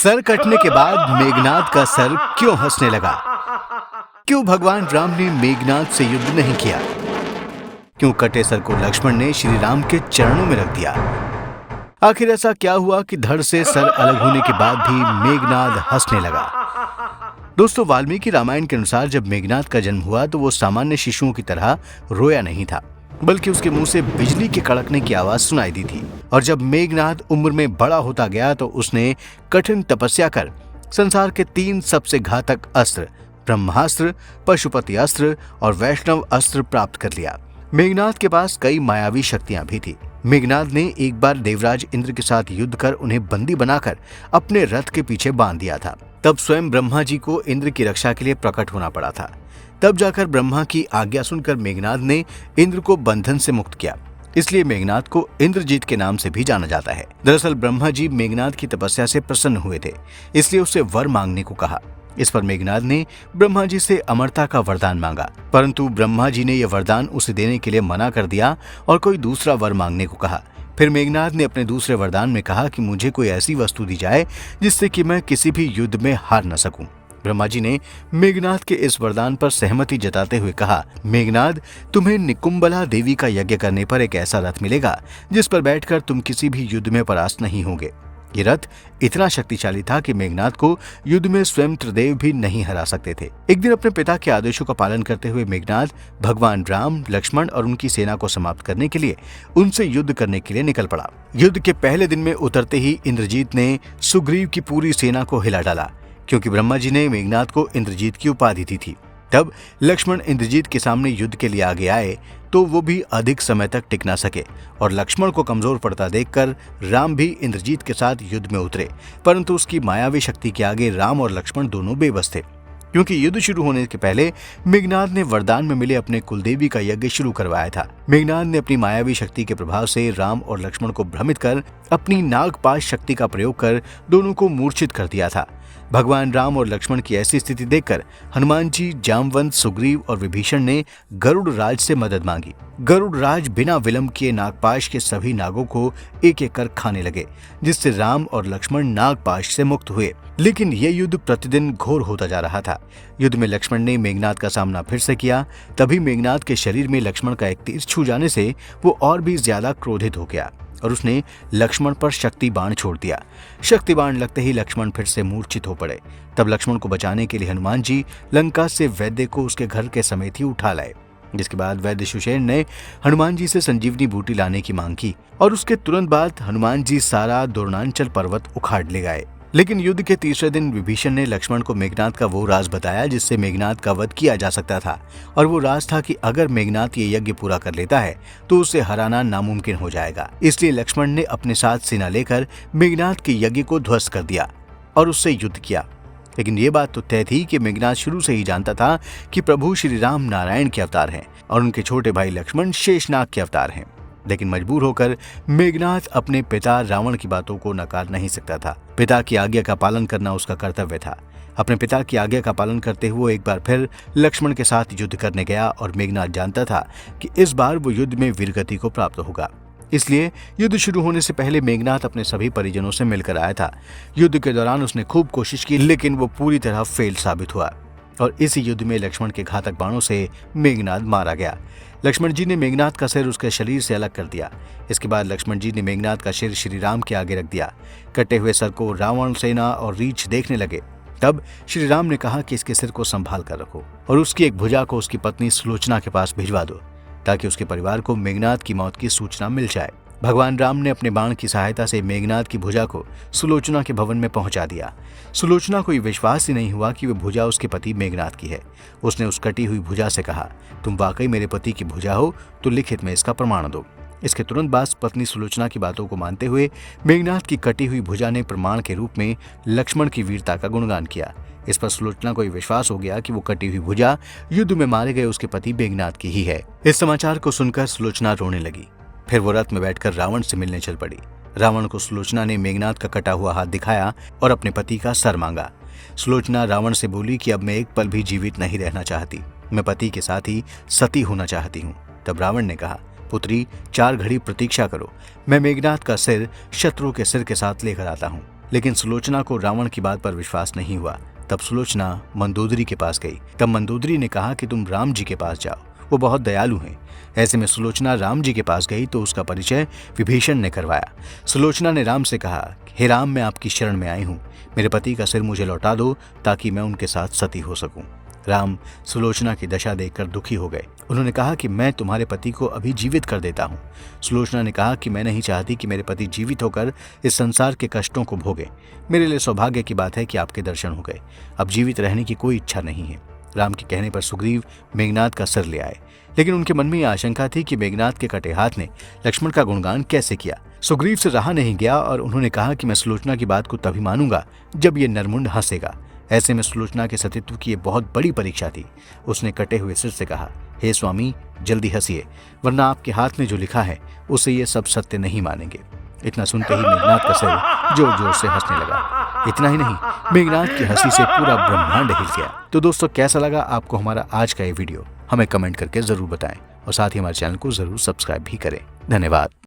Sir कटने के बाद मेघनाद का सर क्यों हंसने लगा? क्यों भगवान राम ने मेघनाद से युद्ध नहीं किया? क्यों कटे सर को लक्ष्मण ने श्री राम के चरणों में रख दिया? आखिर ऐसा क्या हुआ कि धड़ से सर अलग होने के बाद भी मेघनाद हंसने लगा? दोस्तों, वाल्मीकि रामायण के अनुसार जब मेघनाद का जन्म हुआ तो वो सामान्य शिशुओं की तरह रोया नहीं था, बल्कि उसके मुंह से बिजली के कड़कने की आवाज सुनाई दी थी। और जब मेघनाद उम्र में बड़ा होता गया तो उसने कठिन तपस्या कर संसार के 3 सबसे घातक अस्त्र ब्रह्मास्त्र, पशुपति अस्त्र और वैष्णव अस्त्र प्राप्त कर लिया। मेघनाद के पास कई मायावी शक्तियां भी थी। मेघनाद ने एक बार देवराज इंद्र के साथ युद्ध कर उन्हें बंदी बनाकर अपने रथ के पीछे बांध दिया था। तब स्वयं ब्रह्मा जी को इंद्र की रक्षा के लिए प्रकट होना पड़ा था। तब जाकर ब्रह्मा की आज्ञा सुनकर मेघनाद ने इंद्र को बंधन से मुक्त किया। इसलिए मेघनाद को इंद्रजीत के नाम से भी जाना जाता है। दरअसल ब्रह्मा जी मेघनाद की तपस्या से प्रसन्न हुए थे, इसलिए उससे वर मांगने को कहा। इस पर मेघनाद ने ब्रह्मा जी से अमरता का वरदान मांगा, परंतु ब्रह्मा जी ने यह वरदान उसे देने के लिए मना कर दिया और कोई दूसरा वर मांगने को कहा। फिर मेघनाद ने अपने दूसरे वरदान में कहा कि मुझे कोई ऐसी वस्तु दी जाए जिससे कि मैं किसी भी युद्ध में हार न सकूं। ब्रह्मा जी ने मेघनाद के इस वरदान पर सहमति जताते हुए कहा, मेघनाद, तुम्हें निकुंबला देवी का यज्ञ करने पर एक ऐसा रथ मिलेगा जिस पर बैठकर तुम किसी भी युद्ध में परास्त नहीं होंगे। ये रथ इतना शक्तिशाली था कि मेघनाद को युद्ध में स्वयं त्रिदेव भी नहीं हरा सकते थे। एक दिन अपने पिता के आदेशों का पालन करते हुए मेघनाद भगवान राम, लक्ष्मण और उनकी सेना को समाप्त करने के लिए उनसे युद्ध करने के लिए निकल पड़ा। युद्ध के पहले दिन में उतरते ही इंद्रजीत ने सुग्रीव की पूरी सेना को हिला डाला, क्योंकि ब्रह्मा जी ने मेघनाद को इंद्रजीत की उपाधि दी थी। तब लक्ष्मण इंद्रजीत के सामने युद्ध के लिए आगे आए तो वो भी अधिक समय तक टिक ना सके और लक्ष्मण को कमजोर पड़ता देखकर राम भी इंद्रजीत के साथ युद्ध में उतरे, परंतु उसकी मायावी शक्ति के आगे राम और लक्ष्मण दोनों बेबस थे, क्योंकि युद्ध शुरू होने के पहले मेघनाद ने वरदान में मिले अपने कुलदेवी का यज्ञ शुरू करवाया था। मेघनाद ने अपनी मायावी शक्ति के प्रभाव से राम और लक्ष्मण को भ्रमित कर अपनी नागपाश शक्ति का प्रयोग कर दोनों को मूर्छित कर दिया था। भगवान राम और लक्ष्मण की ऐसी स्थिति देखकर हनुमान जी, जामवंत, सुग्रीव और विभीषण ने गरुड़ राज से मदद मांगी। गरुड़ राज बिना विलंब किए नागपाश के सभी नागों को एक एक कर खाने लगे, जिससे राम और लक्ष्मण नागपाश से मुक्त हुए। लेकिन यह युद्ध प्रतिदिन घोर होता जा रहा था। युद्ध में लक्ष्मण ने मेघनाद का सामना फिर से किया। तभी मेघनाद के शरीर में लक्ष्मण का एक तीर छू जाने से वो और भी ज्यादा क्रोधित हो गया और उसने लक्ष्मण पर शक्ति बाण छोड़ दिया। शक्ति बाण लगते ही लक्ष्मण फिर से मूर्छित हो पड़े। तब लक्ष्मण को बचाने के लिए हनुमान जी लंका से वैद्य को उसके घर के समेत ही उठा लाए, जिसके बाद वैद्य सुषेण ने हनुमान जी से संजीवनी बूटी लाने की मांग की और उसके तुरंत बाद हनुमान जी सारा दुर्नांचल पर्वत उखाड़ ले गए। लेकिन युद्ध के तीसरे दिन विभीषण ने लक्ष्मण को मेघनाद का वो राज बताया जिससे मेघनाद का वध किया जा सकता था, और वो राज था कि अगर मेघनाद ये यज्ञ पूरा कर लेता है तो उसे हराना नामुमकिन हो जाएगा। इसलिए लक्ष्मण ने अपने साथ सेना लेकर मेघनाद के यज्ञ को ध्वस्त कर दिया और उससे युद्ध किया। लेकिन ये बात तो तय थी कि मेघनाद शुरू से ही जानता था कि प्रभु श्री राम नारायण के अवतार हैं और उनके छोटे भाई लक्ष्मण शेषनाग के अवतार हैं। लेकिन मजबूर होकर मेघनाद अपने पिता रावण की बातों को नकार नहीं सकता था। पिता की आज्ञा का पालन करना उसका कर्तव्य था। अपने पिता की आज्ञा का पालन करते हुए एक बार फिर लक्ष्मण के साथ युद्ध करने गया और मेघनाद जानता था कि इस बार वो युद्ध में वीरगति को प्राप्त होगा। इसलिए युद्ध शुरू होने से पहले मेघनाद अपने सभी परिजनों से मिलकर आया था। युद्ध के दौरान उसने खूब कोशिश की, लेकिन वो पूरी तरह फेल साबित हुआ और इसी युद्ध में लक्ष्मण के घातक बाणों से मेघनाद मारा गया। लक्ष्मण जी ने मेघनाद का सिर उसके शरीर से अलग कर दिया। इसके बाद लक्ष्मण जी ने मेघनाद का सिर श्री राम के आगे रख दिया। कटे हुए सर को रावण, सेना और रीछ देखने लगे। तब श्री राम ने कहा कि इसके सिर को संभाल कर रखो और उसकी एक भुजा को उसकी पत्नी सुलोचना के पास भिजवा दो, ताकि उसके परिवार को मेघनाद की मौत की सूचना मिल जाए। भगवान राम ने अपने बाण की सहायता से मेघनाद की भुजा को सुलोचना के भवन में पहुंचा दिया। सुलोचना को विश्वास ही नहीं हुआ कि वह भुजा उसके पति मेघनाद की है। उसने उस कटी हुई भुजा से कहा, तुम वाकई मेरे पति की भुजा हो तो लिखित में इसका प्रमाण दो। इसके तुरंत बाद पत्नी सुलोचना की बातों को मानते हुए मेघनाद की कटी हुई भुजा ने प्रमाण के रूप में लक्ष्मण की वीरता का गुणगान किया। इस पर सुलोचना को विश्वास हो गया कि वो कटी हुई भुजा युद्ध में मारे गए उसके पति मेघनाद की ही है। इस समाचार को सुनकर सुलोचना रोने लगी। फिर वो रथ में बैठकर रावण से मिलने चल पड़ी। रावण को सुलोचना ने मेघनाद का कटा हुआ हाथ दिखाया और अपने पति का सर मांगा। सुलोचना रावण से बोली कि अब मैं एक पल भी जीवित नहीं रहना चाहती, मैं पति के साथ ही सती होना चाहती हूँ। तब रावण ने कहा, पुत्री 4 घड़ी प्रतीक्षा करो, मैं मेघनाद का सिर शत्रु के सिर के साथ लेकर आता हूँ। लेकिन सुलोचना को रावण की बात पर विश्वास नहीं हुआ। तब सुलोचना मंदोदरी के पास गई। तब मंदोदरी ने कहा कि तुम राम जी के पास जाओ, वो बहुत दयालु हैं। ऐसे में सुलोचना राम जी के पास गई तो उसका परिचय विभीषण ने करवाया। सुलोचना ने राम से कहा, हे राम, मैं आपकी शरण में आई हूँ, मेरे पति का सिर मुझे लौटा दो ताकि मैं उनके साथ सती हो सकूं। राम सुलोचना की दशा देखकर दुखी हो गए। उन्होंने कहा कि मैं तुम्हारे पति को अभी जीवित कर देता हूँ। सुलोचना ने कहा कि मैं नहीं चाहती कि मेरे पति जीवित होकर इस संसार के कष्टों को भोगे। मेरे लिए सौभाग्य की बात है कि आपके दर्शन हो गए। अब जीवित रहने की कोई इच्छा नहीं है। राम के कहने पर सुग्रीव मेघनाद का सिर ले आए, लेकिन उनके मन में यह आशंका थी कि मेघनाद के कटे हाथ ने लक्ष्मण का गुणगान कैसे किया। सुग्रीव से रहा नहीं गया और उन्होंने कहा कि मैं सुलोचना की बात को तभी मानूंगा जब ये नरमुंड हंसेगा। ऐसे में सुलोचना के सतीत्व की ये बहुत बड़ी परीक्षा थी। उसने कटे हुए सिर से कहा, हे स्वामी, जल्दी हंसिए, वरना आपके हाथ में जो लिखा है उसे ये सब सत्य नहीं मानेंगे। इतना सुनते ही मेघनाद का सिर जोर जोर से हंसने लगा। इतना ही नहीं, मेघनाद की हंसी से पूरा ब्रह्मांड हिल गया। तो दोस्तों, कैसा लगा आपको हमारा आज का ये वीडियो? हमें कमेंट करके जरूर बताएं और साथ ही हमारे चैनल को जरूर सब्सक्राइब भी करें। धन्यवाद।